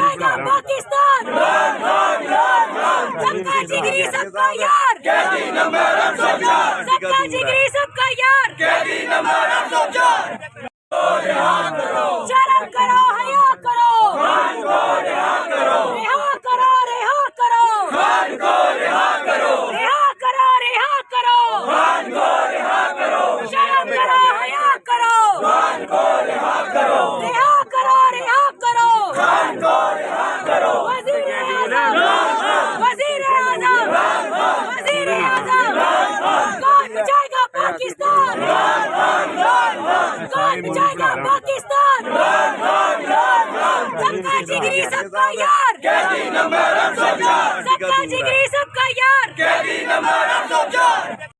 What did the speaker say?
بچائے گا پاکستان سب کا جگری سب کا یار سب کا جگری سب کا یار شرم کرو حیا کرو رہا کرو رہا کرو رہا کرو شرم کرو حیا کرو رہا کرو وزیر اعظم کون بچائے گا پاکستان کون بچائے گا پاکستان سب کا جگری سب کا یار سب کا جگری سب کا یار